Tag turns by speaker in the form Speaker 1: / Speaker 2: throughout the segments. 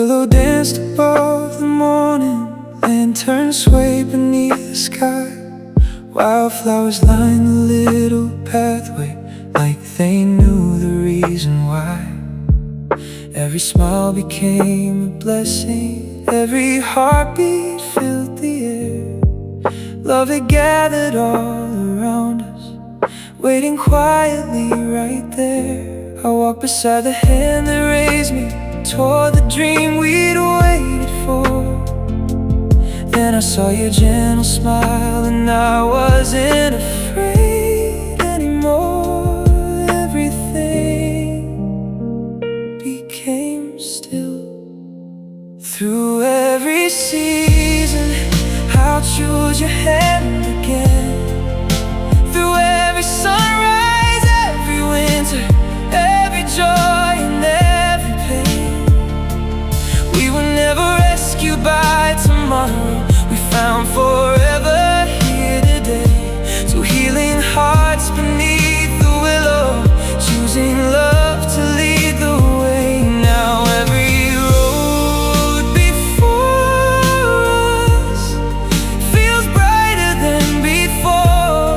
Speaker 1: willow danced above the morning, lanterns swayed beneath the sky. Wildflowers lined the little pathway like they knew the reason why. Every smile became a blessing, every heartbeat filled the air. Love had gathered all around us, waiting quietly right there. I walked beside the hand that raised me toward the dream we'd waited for. Then I saw your gentle smile and I wasn't afraid anymore. Everything became still. Through every season, I'll choose your hand again. Through every sunrise, every winter, every joy and every pain, we were never rescued by tomorrow. We found forever here today. So healing hearts beneath the willow, choosing love to lead the way. Now every road before us feels brighter than before,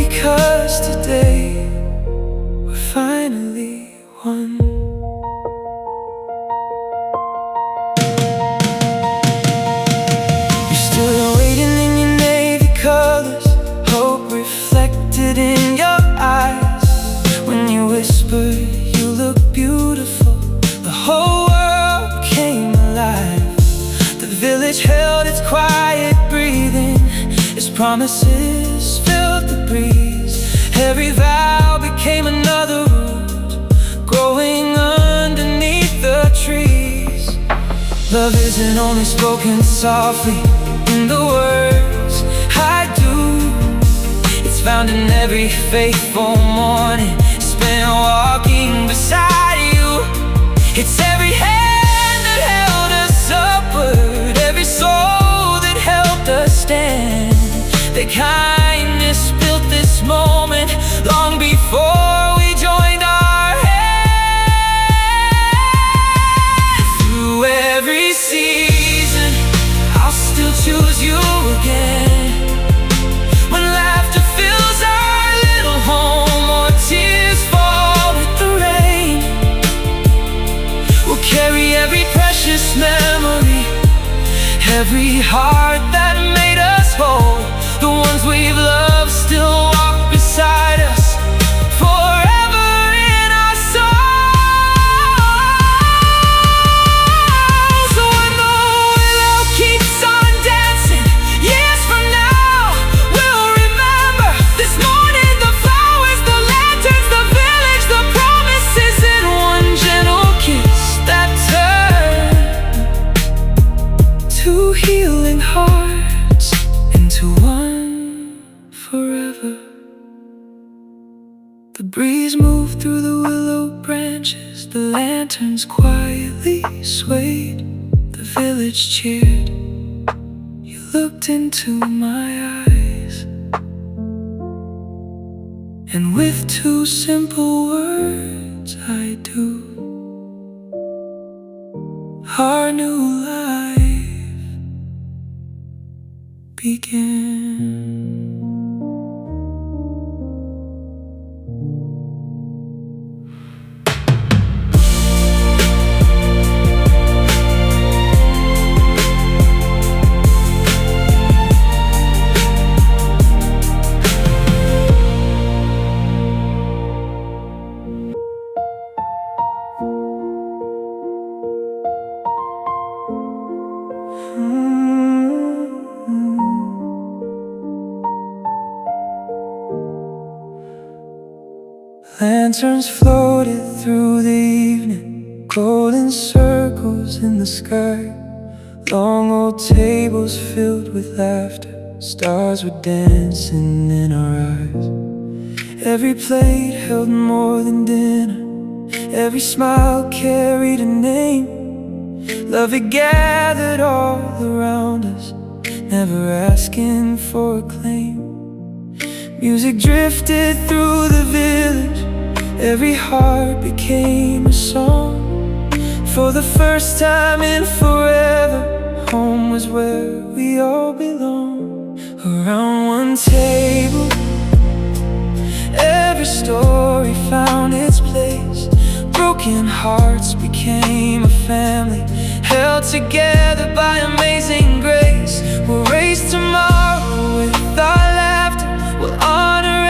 Speaker 1: because today we're finally one. In your eyes, when you whispered, "You look beautiful," the whole world came alive. The village held its quiet breathing, its promises filled the breeze. Every vow became another root, growing underneath the trees. Love isn't only spoken softly in the words I do, it's found in every faithful morning spent walking beside you. It's every hand that held us upward, every soul that helped us stand. The kindness built this moment long before we joined our hands. Through every season, I'll still choose you again. Every precious memory, every heart that made us whole, the ones we've loved still walk beside us forever in our souls. So when the willow keeps on dancing, years from now we'll remember this morning, the flowers, the lanterns, the village, the promises in one gentle kiss that two healing hearts into one forever. The breeze moved through the willow branches, the lanterns quietly swayed, the village cheered. You looked into my eyes, and with two simple words, I do. Our new life began. Lanterns floated through the evening, golden circles in the sky. Long old tables filled with laughter, stars were dancing in our eyes. Every plate held more than dinner, every smile carried a name. Love had gathered all around us, never asking for a claim. Music drifted through the village, every heart became a song. For the first time in forever, home was where we all belong. Around one table, every story found its place. Broken hearts became a family, held together by amazing grace. We'll raise tomorrow with our laughter. We'll honor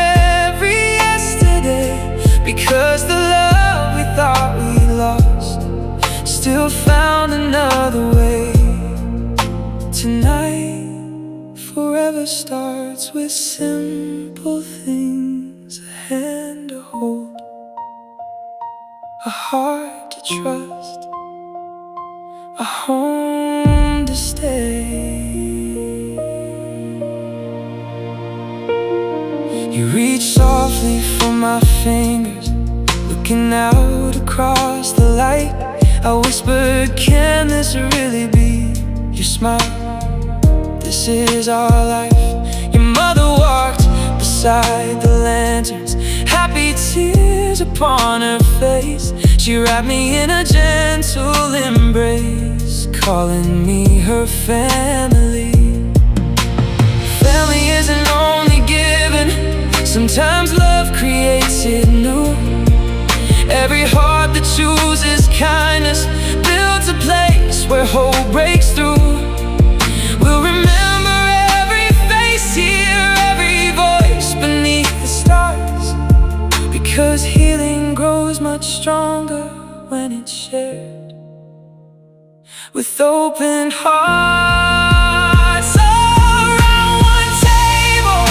Speaker 1: every yesterday, because the love we thought we lost still found another way. Tonight, forever starts with simple things: a hand to hold, a heart to trust, a home to stay. You reach softly for my fingers, looking out across the light. I whispered, can this really be your smile? This is our life. Your mother walked beside the lanterns, happy tears upon her face. She wrapped me in a gentle embrace, calling me her family. Family isn't only given, sometimes love creates it new. Every heart that chooses kindness builds a place where hope breaks through. We'll remember every face here, every voice beneath the stars, because healing grows much stronger when it's shared with open hearts. Around one table,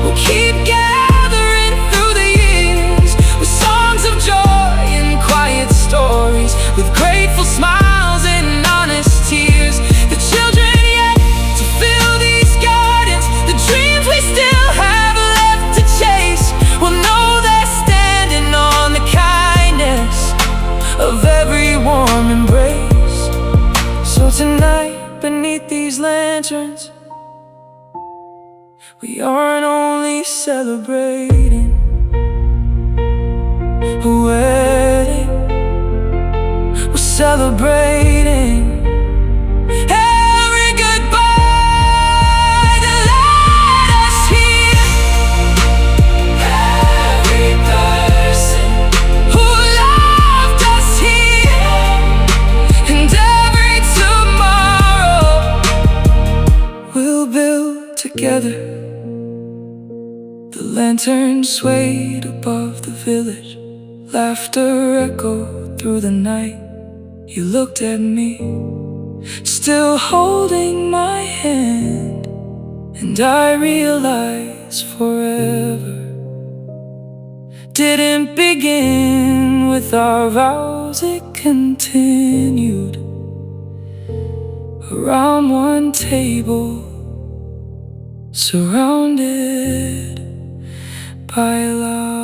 Speaker 1: we'll keep gathering through the years, with songs of joy and quiet stories, with grateful smiles and honest tears. The children yet to fill these gardens, the dreams we still have left to chase, will know they're standing on the kindness of every warm embrace. So tonight, beneath these lanterns, we aren't only celebrating a wedding, we're celebrating every goodbye that led us here, every person who loved us here, and every tomorrow we'll build together. The lantern swayed above the village, laughter echoed through the night. You looked at me, still holding my hand, and I realized forever didn't begin with our vows, it continued around one table, surrounded by love.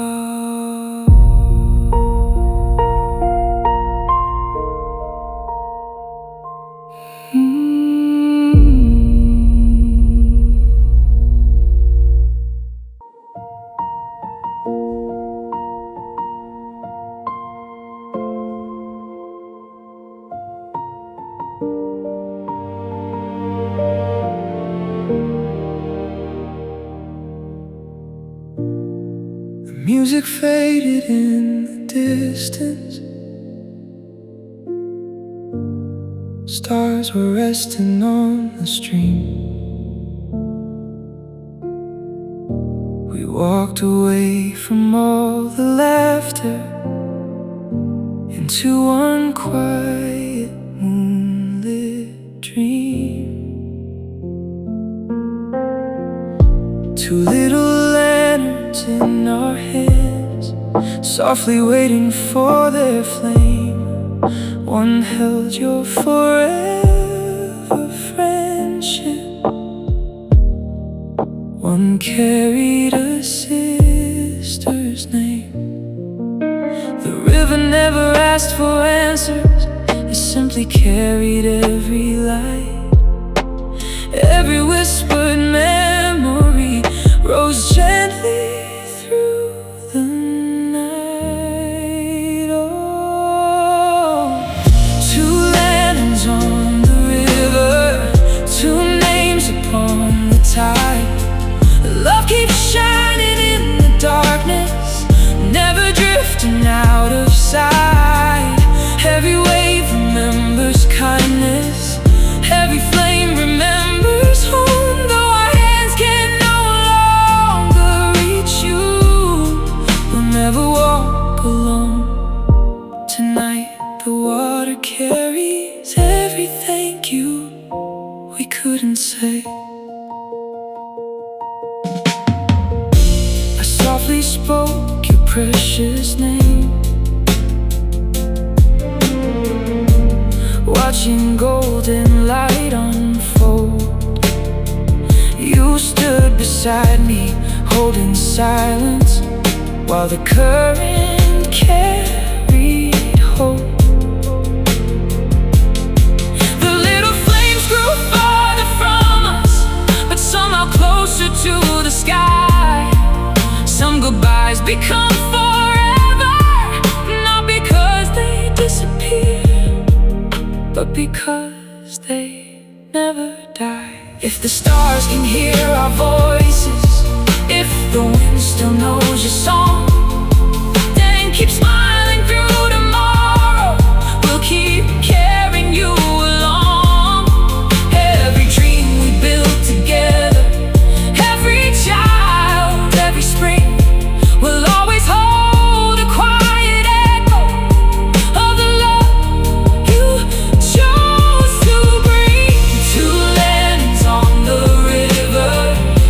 Speaker 1: Music faded in the distance, stars were resting on the stream. We walked away from all the laughter into one quiet moonlit dream. Two little lanterns in our hands, softly waiting for their flame. One held your forever friendship, one carried a sister's name. The river never asked for answers, it simply carried every light. Every whispered memory rose gently through the night. Oh, water carries every thank you we couldn't say. I softly spoke your precious name, watching golden light unfold. You stood beside me, holding silence, while the current carried hope. The little flames grew farther from us, but somehow closer to the sky. Some goodbyes become forever, not because they disappear, but because they never die. If the stars can hear our voices, if the wind still knows your song, then keep smiling through tomorrow. We'll keep carrying you along. Every dream we built together, every child, every spring, will always hold a quiet echo of the love you chose to bring. Two lands on the river,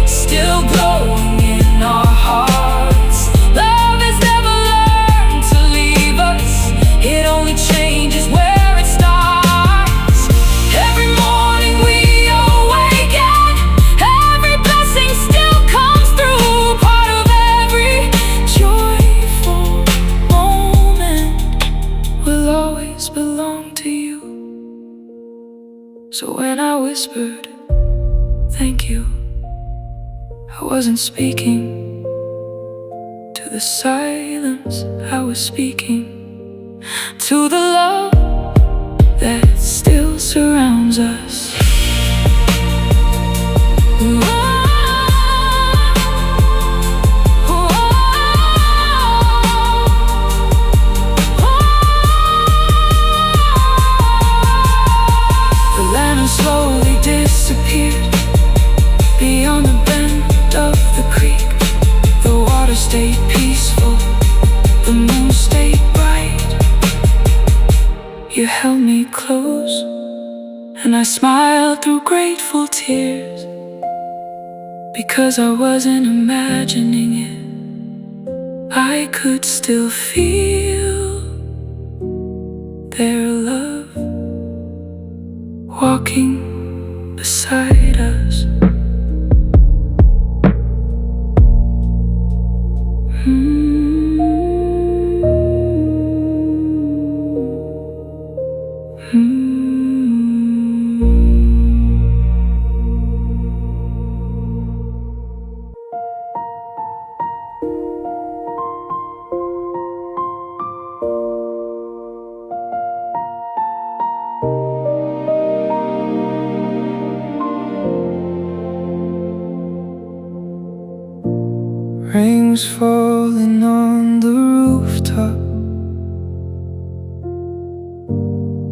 Speaker 1: still glowing in our hearts. Love has never learned to leave us, it only changes where it starts. Every morning we awaken, every blessing still comes through. Part of every joyful moment will always belong to you. So when I whispered thank you, I wasn't speaking to the silence, I was speaking to the love that still surrounds us. The land slowly disappeared beyond the bend of the creek. The water stayed peaceful, the moon stayed bright. You held me close, and I smiled through grateful tears, because I wasn't imagining it. I could still feel their love walking beside us. Rain was falling on the rooftop,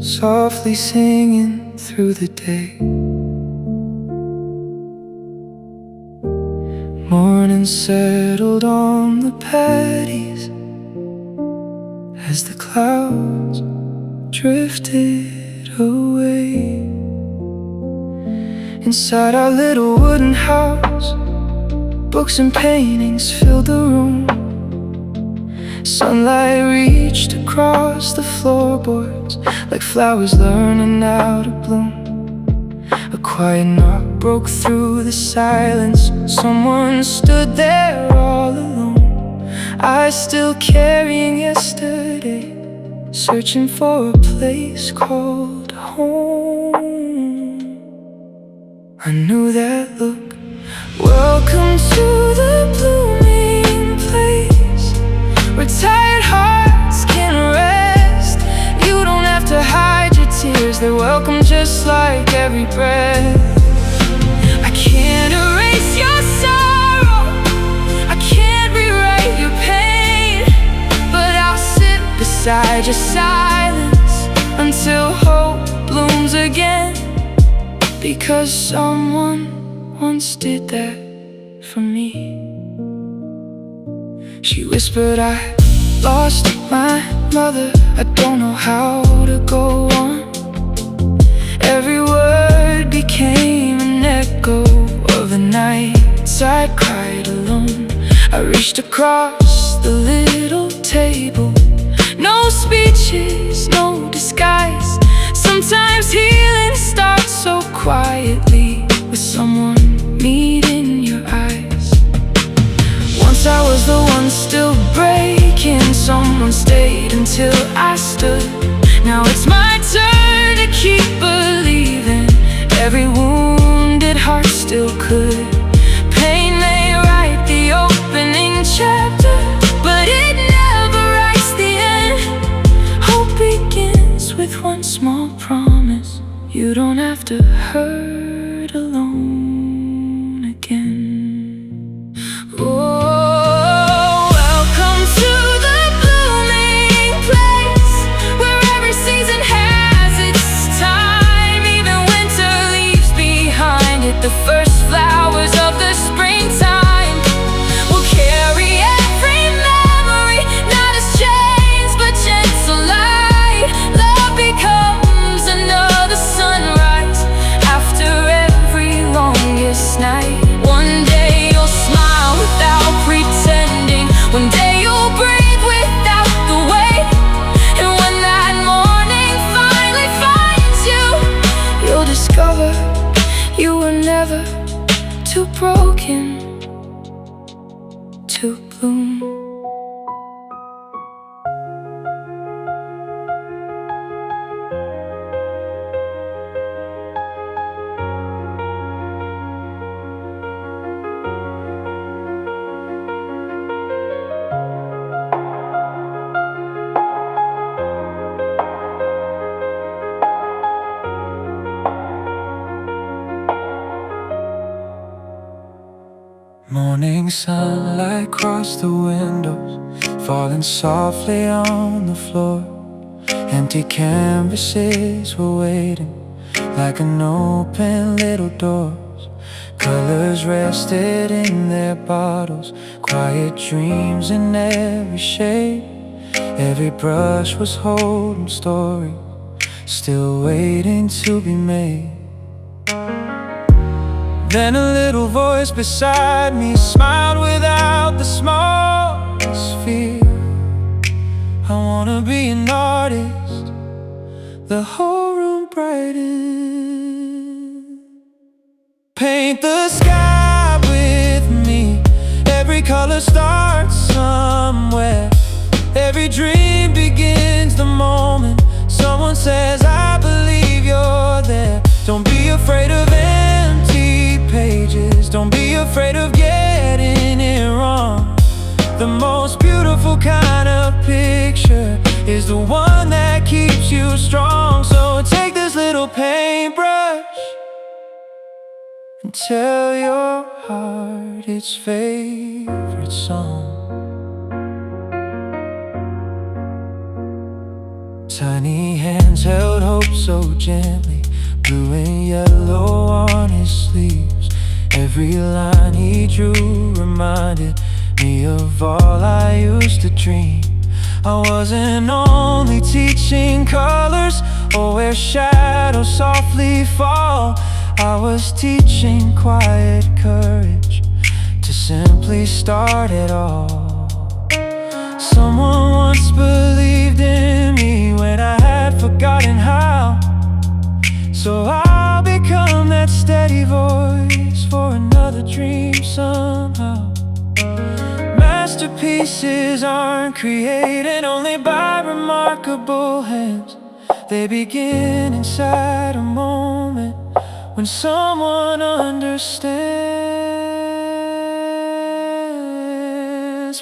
Speaker 1: softly singing through the day. Morning settled on the patties as the clouds drifted away. Inside our little wooden house, books and paintings filled the room. Sunlight reached across the floorboards like flowers learning how to bloom. A quiet knock broke through the silence. Someone stood there all alone. I still carrying yesterday, searching for a place called home. I knew that look. Welcome to the blooming place, where tired hearts can rest. You don't have to hide your tears, they're welcome just like every breath. I can't erase your sorrow, I can't rewrite your pain, but I'll sit beside your silence until hope blooms again. Because someone once did that for me. She whispered I lost my Mother, I don't know how to go on. Every word became an echo of the nights I cried alone. I reached across the little table. No speeches, no disguise. Sometimes healing starts so quietly, with someone meeting your eyes. Once I was the one still breaking. Someone stayed until I stood. Now it's my turn to keep believing. Every wounded heart still could. Pain may write the opening chapter, but it never writes the end. Hope begins with one small promise: you don't have to hurt alone again. Oh, welcome to the blooming place, where every season has its time. Even winter leaves behind it the first flowers of the springtime. We'll carry every memory, not as chains, but gentle light. Love becomes another sunrise after every longest night. One day you'll smile without pretending. One day you'll breathe without the weight. And when that morning finally finds you, you'll discover you were never too broken to bloom.
Speaker 2: Morning sunlight across the windows, falling softly on the floor. Empty canvases were waiting like an open little doors. Colors rested in their bottles, quiet dreams in every shade. Every brush was holding story, still waiting to be made. Then a little voice beside me smiled without the smallest fear. I wanna be an artist. The whole room brightened. Paint the sky with me. Every color starts somewhere. Every dream begins the moment someone says, I believe you're there. Don't be afraid of empty pages. Don't be afraid of getting it wrong. The most beautiful kind of picture is the one that keeps you strong. So take this little paintbrush and tell your heart its favorite song. Tiny hands held hope so gently, blue and yellow on his sleeves. Every line he drew reminded me of all I used to dream. I wasn't only teaching colors or where shadows softly fall. I was teaching quiet courage to simply start it all. Someone once believed in me when I had forgotten how. So I'll become that steady voice for another dream somehow. Masterpieces aren't created only by remarkable hands. They begin inside a moment when someone understands.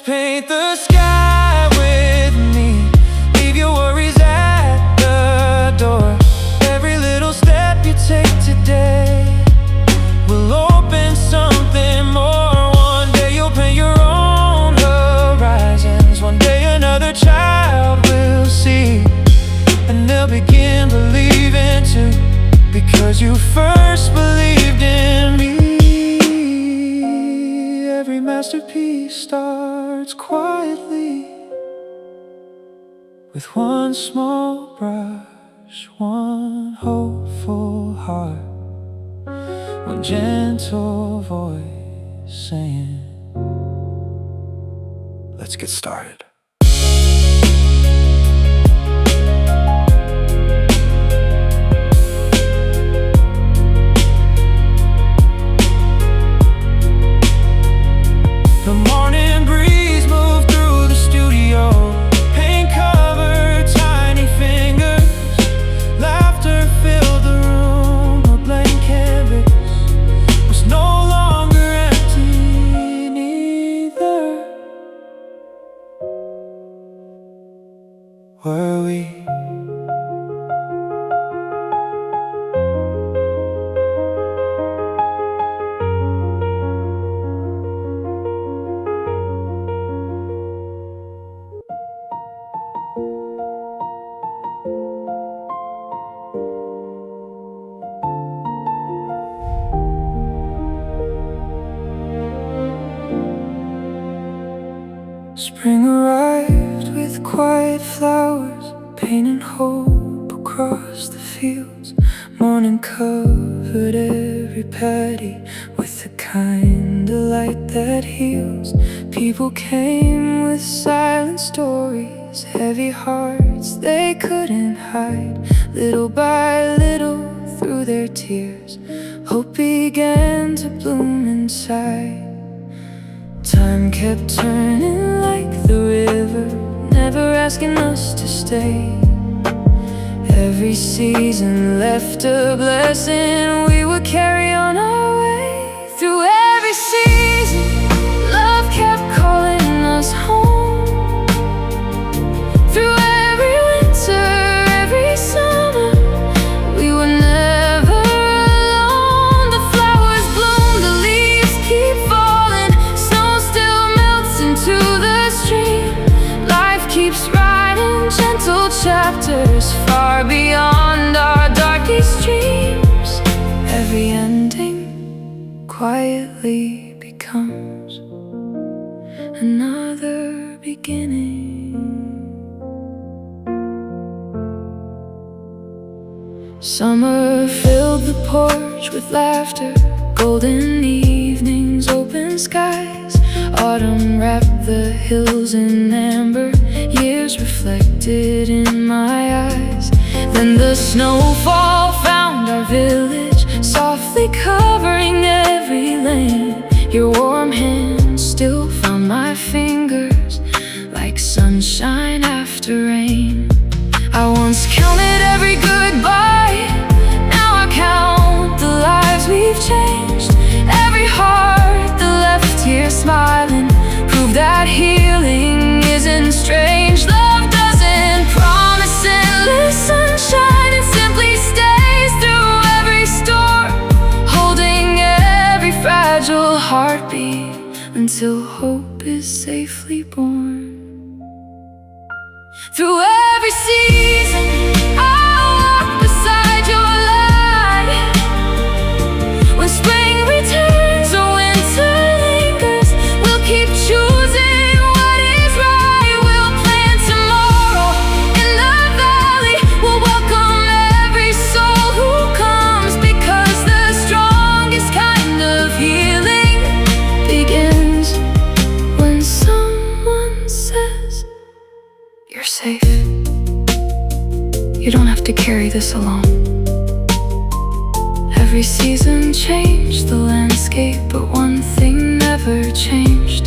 Speaker 2: Paint the sky with me. Leave your worries at the door. Every little step you take today will open something more. One day you'll paint your own horizons. One day another child will see, and they'll begin believing too, because you first believed in me. Every masterpiece starts quietly with one small brush, one hopeful heart, one gentle voice saying, let's get started. The morning breeze moved through the studio, paint-covered tiny fingers. Laughter filled the room, a blank canvas was no longer empty, neither were we. Spring arrived with quiet flowers, painting hope across the fields. Morning covered every paddy with the kind of light that heals. People came with silent stories, heavy hearts they couldn't hide. Little by little, through their tears, hope began to bloom inside. Time kept turning like the river, never asking us to stay. Every season left a blessing, we would carry on our way. Through every season, love kept calling us home. Through every winter, every summer, we were never alone. The flowers bloom, the leaves keep falling, snow still melts into the stream. Life keeps writing gentle chapters far beyond our darkest dreams. Every ending quietly becomes another beginning. Summer filled the porch with laughter, golden evenings, open skies. Autumn wrapped the hills in amber, years reflected in my eyes. Then the snowfall found our village, softly covering every lane. Your warm hand still found my fingers, like sunshine after rain. I once counted every goodbye, now I count the lives we've changed. Every heart that left here smiling proved that healing isn't strange. Love doesn't promise endless sunshine, it simply stays through every storm, holding every fragile heartbeat until hope is safely born. Through every season, I'll walk beside your light. When spring returns or winter lingers, we'll keep choosing what is right. We'll plant tomorrow in the valley, we'll welcome every soul who comes, because the strongest kind of healing begins when someone says, you're safe. You don't have to carry this alone. Every season changed the landscape, but one thing never changed.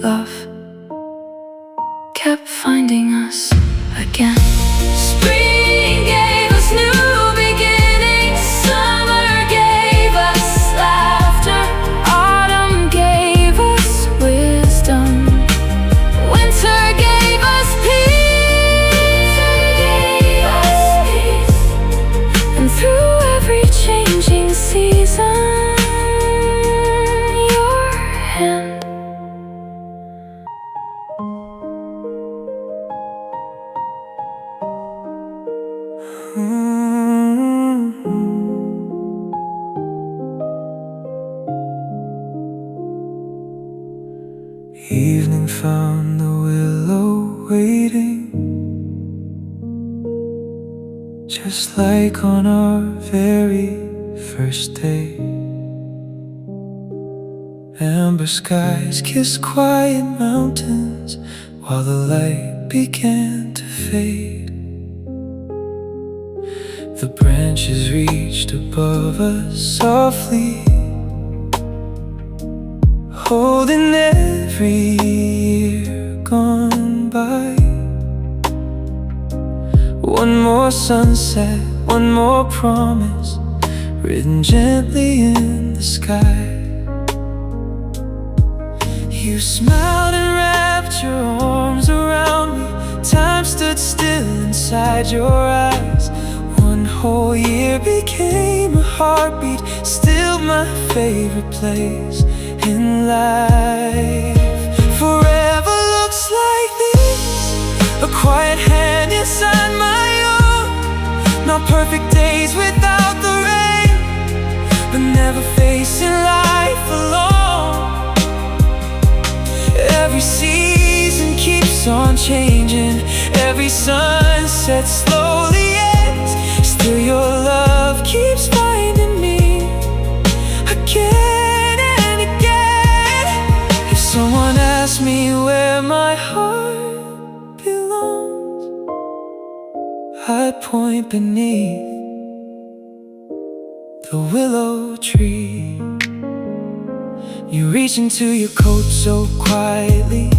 Speaker 2: Love kept finding us again. Spring gave us new beginnings, summer gave us laughter, autumn gave us wisdom, winter gave us peace, and through every changing season, your hand Evening found the willow waiting. just like on our very first day. Amber skies kiss quiet mountains while the light began to fade. The branches reached above us softly, holding every year gone by. One more sunset, one more promise, written gently in the sky. You smiled and wrapped your arms around me. Time stood still inside your eyes. One whole year became a heartbeat, still my favorite place in life. Forever looks like this, a quiet hand inside my own. Not perfect days without the rain, but never facing life alone. Every season keeps on changing, every sunset slowly ends. Still your love keeps finding me again and again. If someone asked me where my heart belongs, I'd point beneath the willow tree. You reach into your coat so quietly,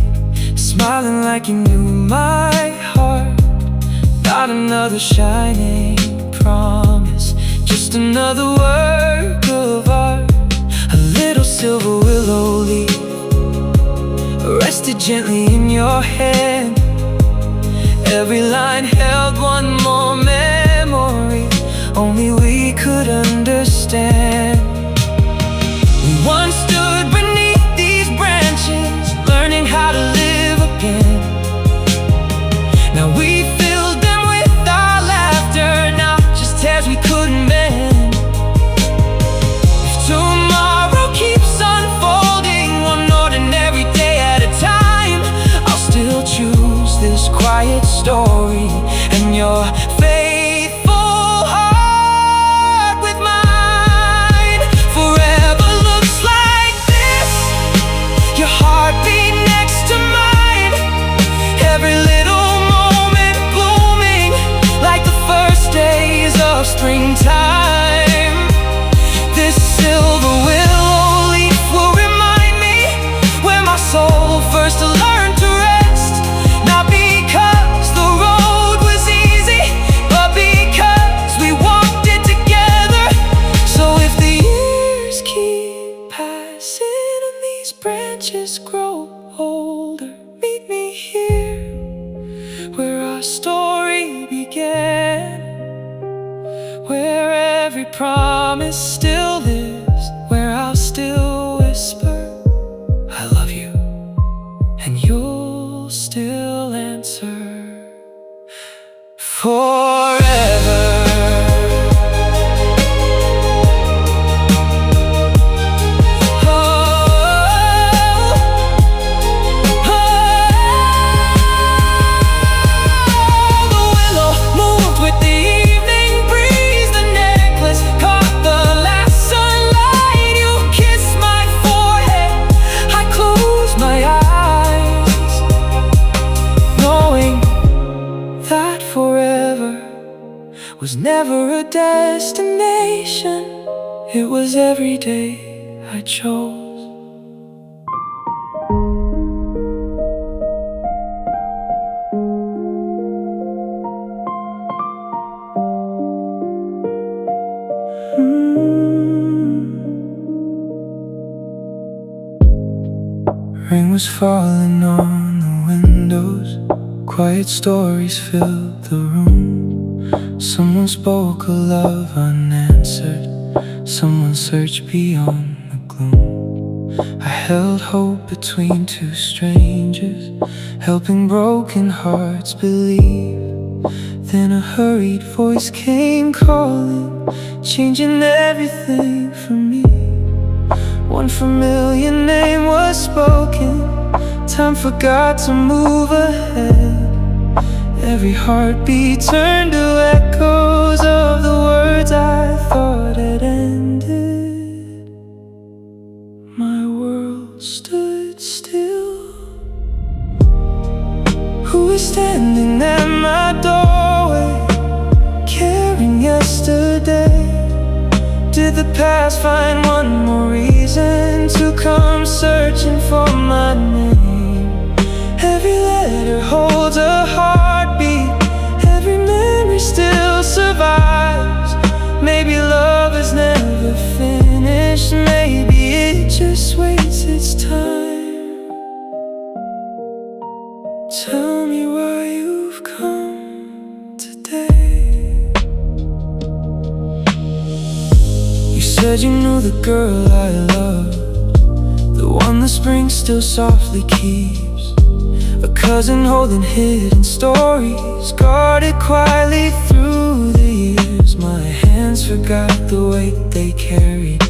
Speaker 2: smiling like you knew my heart. Not another shining promise, just another work of art. A little silver willow leaf rested gently in your hand. Every line held one more memory only we could understand. We once stood beneath these branches, learning how to live again. Now we filled them with our laughter, not just tears we couldn't bend. If tomorrow keeps unfolding, one ordinary day at a time, I'll still choose this quiet story and your faithful heart with mine. Forever looks like this, your heartbeat next to mine. Every little moment blooming like the first days of springtime. This silver willow leaf will remind me where my soul first learned to rest. Not because the road was easy, but because we walked it together. So if the years keep passing and these branches grow older, meet me here where our story began, where every promise still lives, where I'll still whisper I love you, and you'll still answer forever. The willow moved with the evening breeze. The necklace caught the last sunlight. You kissed my forehead, I closed my eyes, knowing that forever was never a destination. It was every day I chose. Rain was falling on the windows, quiet stories filled the room. Someone spoke a love unanswered, someone searched beyond the gloom. I held hope between two strangers, helping broken hearts believe. Then a hurried voice came calling, changing everything for me. One familiar name was spoken, time forgot to move ahead. Every heartbeat turned to echo
Speaker 1: the past, find one more reason to come searching for my name. Every letter holds a heartbeat, every memory still survives. Maybe love is never finished, maybe it just waits its time. Tell me why you've come today. You said you knew the girl I love, the one the spring still softly keeps, a cousin holding hidden stories, guarded quietly through the years. My hands forgot the weight they carried,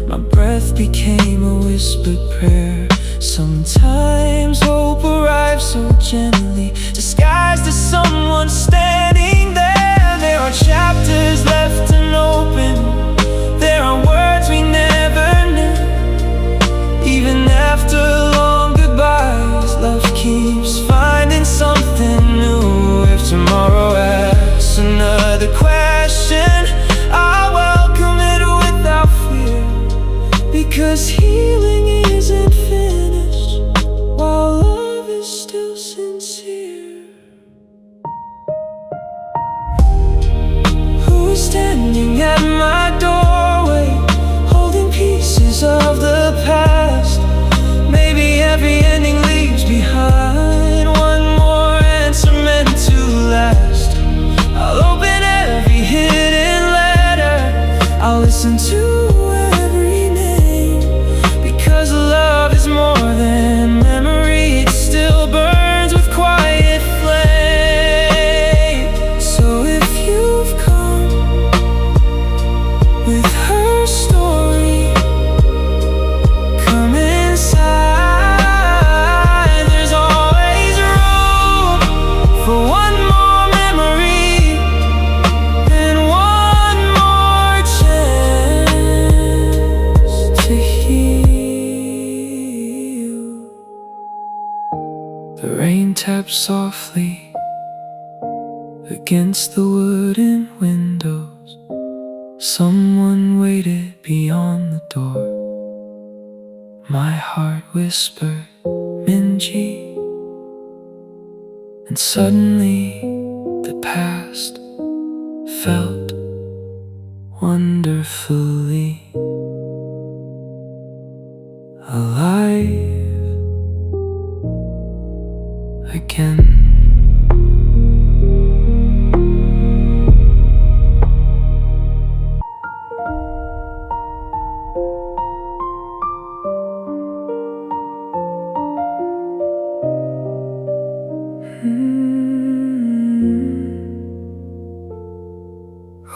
Speaker 1: my breath became a whispered prayer. Sometimes hope arrives so gently, disguised as someone standing there. There are chapters left unopened, there are words we never knew. Even after long goodbyes, love keeps finding something new. If tomorrow asks another question, I welcome it without fear, because healing isn't finished while love is still sincere. Who's standing at my doorway, holding pieces of the past? Maybe every ending leaves behind one more answer meant to last. I'll open every hidden letter, I'll listen to every name, because love is more than memory, it still burns with quiet flame. So if you've come with her story, come inside. There's always room for one more memory and one more chance to heal. The rain taps softly against the wooden windows. Someone waited beyond the door. My heart whispered, Minji. And suddenly the past felt wonderfully alive again.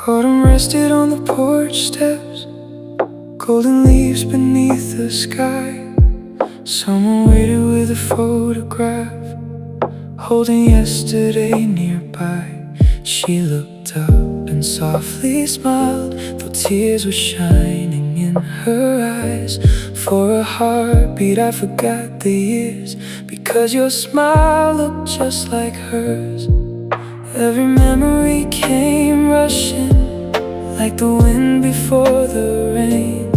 Speaker 1: Autumn rested on the porch steps, golden leaves beneath the sky. Someone waited with a photograph, holding yesterday nearby. She looked up and softly smiled, though tears were shining in her eyes. For a heartbeat I forgot the years, because your smile looked just like hers. Every memory came rushing, like the wind before the rain.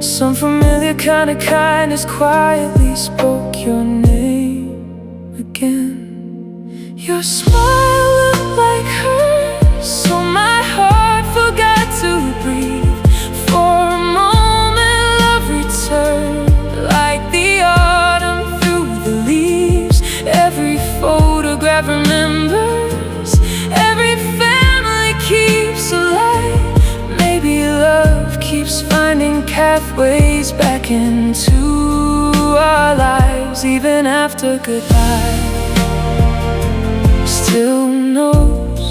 Speaker 1: Some familiar kind of kindness quietly spoke your name again. Your smile looked like hers, so my heart forgot to breathe. For a moment love returned, like the autumn through the leaves. Every photograph remembers, every family keeps alive. Maybe love keeps finding pathways back into our lives. Even after goodbye, still knows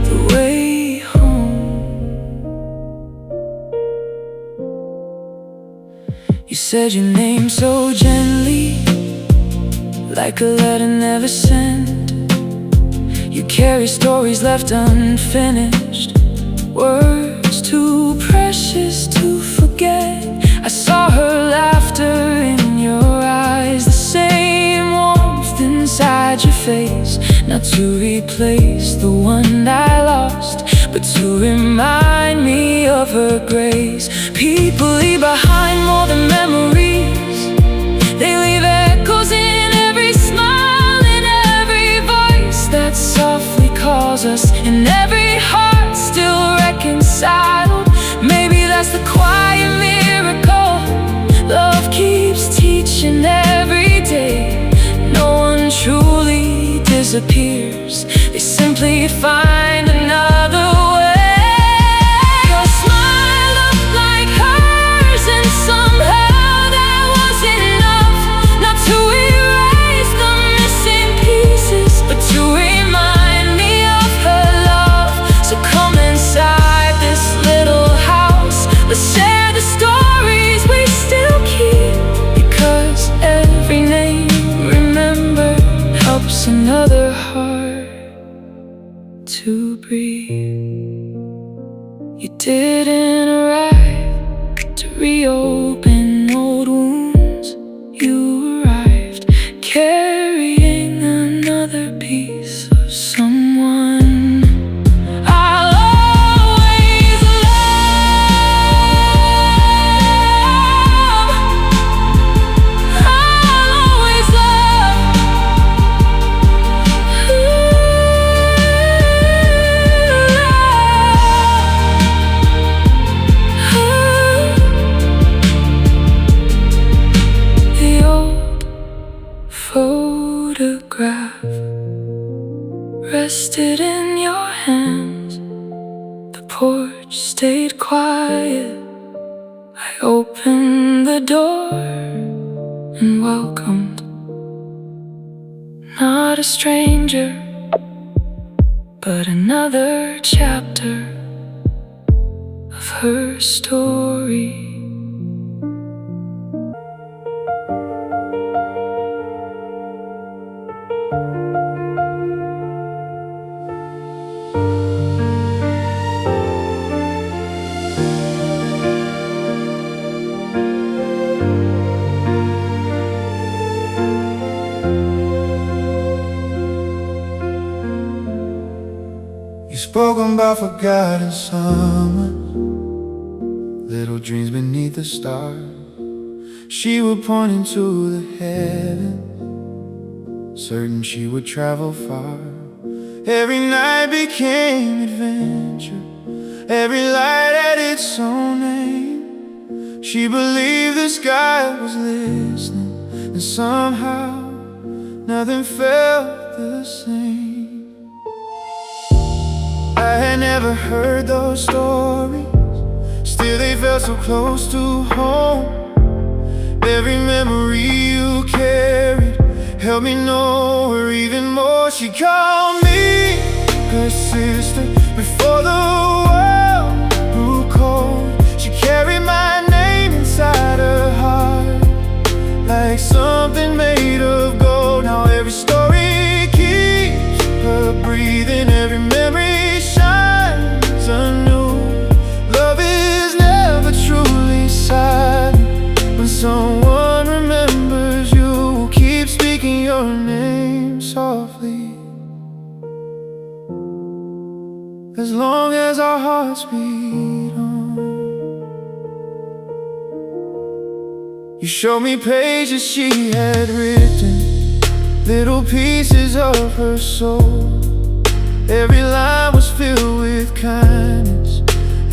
Speaker 1: the way home. You said your name so gently, like a letter never sent. You carry stories left unfinished, words too precious to forget. I saw her laughter in your eyes, the same warmth inside your face. Not to replace the one I lost, but to remind me of her grace. People leave behind more than memories. They leave echoes in every smile, in every voice that softly calls us, in every heart still reconciled. Maybe that's the quiet miracle. Love keeps teaching every day. No one truly disappears. They simply find another way. Your smile looked like hers, and somehow that was enough. Not to erase the missing pieces, but to remind me of her love. So come inside this little house. Let's share the stories we still keep, because every name remembered helps another heart to breathe. You didn't arrive to reopen old wounds. You arrived carrying another piece of someone. I'll always love. I'll always love. The old photograph rested in your hands. The porch stayed quiet. I opened the door and welcomed not a stranger, but another chapter of her story.
Speaker 2: You spoke about forgotten summers, little dreams beneath the stars. She would point into the heavens, certain she would travel far. Every night became adventure, every light had its own name. She believed the sky was listening, and somehow nothing felt the same. I had never heard those stories, still they felt so close to home. Every memory you carried helped me know her even more. She called me her sister before the world grew cold. She carried my name inside her heart like something made of gold. Now every story keeps her breathing, every memory shines anew. Love is never truly silent. When someone remembers you, keep speaking your name softly, as long as our hearts beat on. You showed me pages she had written, little pieces of her soul. Every line was filled with kindness,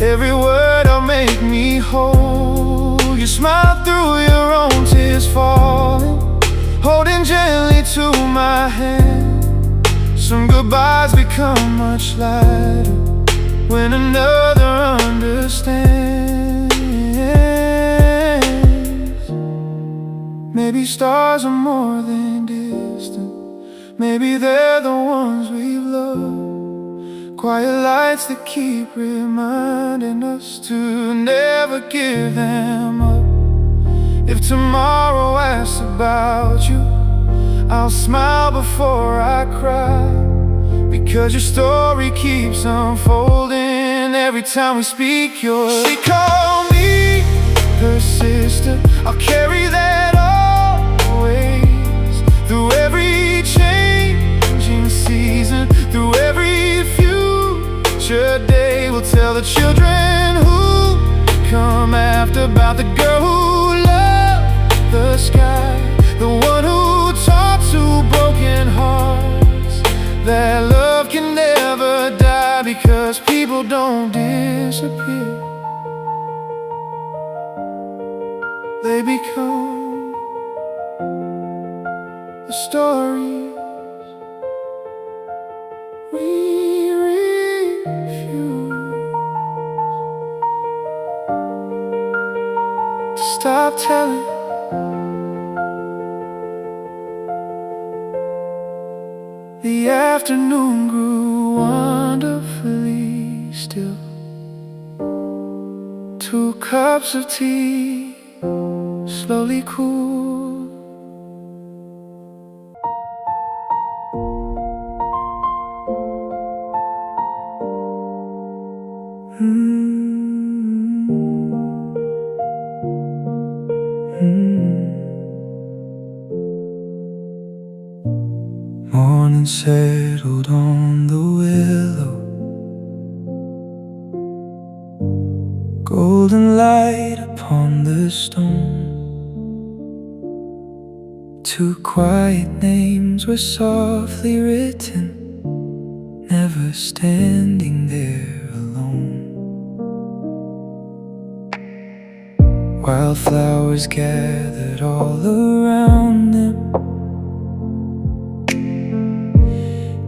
Speaker 2: every word will make me whole. You smiled through your own tears falling, holding gently to my hand. Some goodbyes become much lighter when another understands. Maybe stars are more than distant, maybe they're the ones we've loved. Quiet lights that keep reminding us to never give them up. If tomorrow asks about you, I'll smile before I cry, because your story keeps unfolding every time we speak yours. She called me her sister, I'll carry that always, through every changing season, through every future day. We'll tell the children who come after about the girl who loved the sky, the one who taught two broken hearts that love can never die, because people don't disappear, they become the stories we refuse to stop telling. The afternoon grew wonderfully still. 2 cups of tea slowly cooled. Morning settled on the willow, golden light upon the stone. 2 quiet names were softly written, never standing there alone. Wildflowers gathered all around them,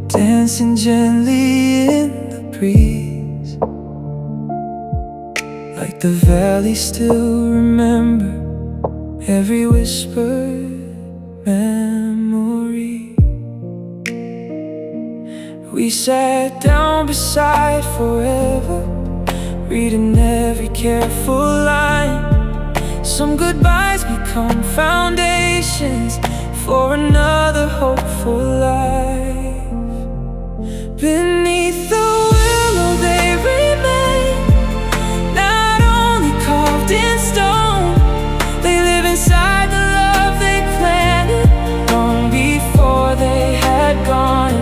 Speaker 2: dancing gently in the breeze, like the valley still remember every whispered memory. We sat down beside forever, reading every careful line. Some goodbyes become foundations for another hopeful life. Beneath the willow they remain, not only carved in stone, they live inside the love they planted long before they had gone.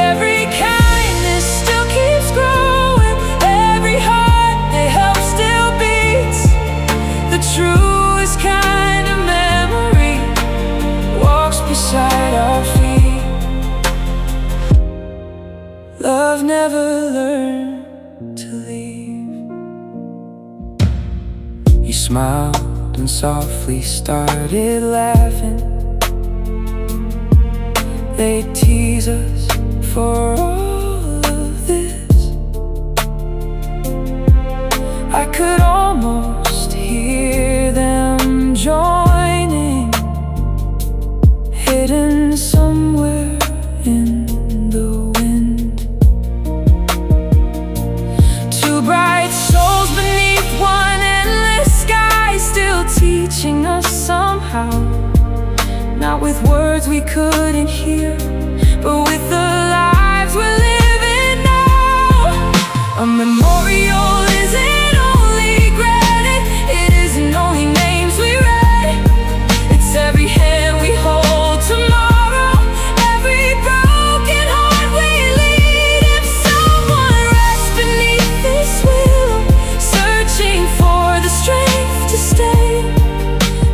Speaker 2: Every kindness still keeps growing, every heart they help still beats. The truest kind of memory walks beside our feet. Love never learned to leave. You smiled and softly started laughing. They tease us for all of this. I could almost hear them joining, hidden somewhere in the wind. 2 bright souls beneath one endless sky, still teaching us somehow. Not with words we couldn't hear, but with the lives we're living now. A memorial isn't only granted, it isn't only names we read. It's every hand we hold tomorrow, every broken heart we lead. If someone rests beneath this willow, searching for the strength to stay,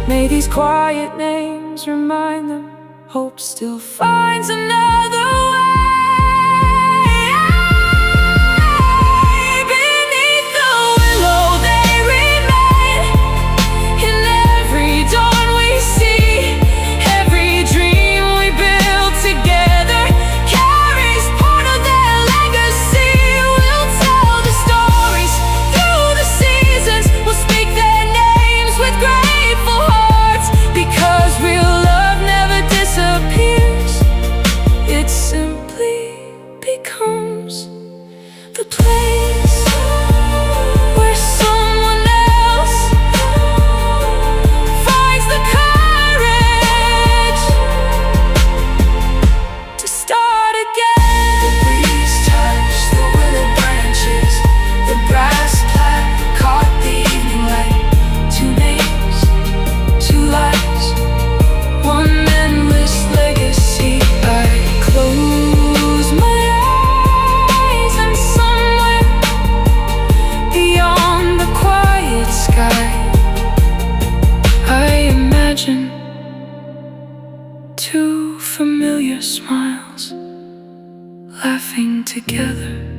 Speaker 2: may these quiet names remind them hope still finds another way. Beneath the willow they remain, in every dawn we see, every dream we build together carries part of their legacy. We'll tell the stories through the seasons, we'll speak their names with grateful hearts, because real love never disappears.
Speaker 1: your smiles, laughing together.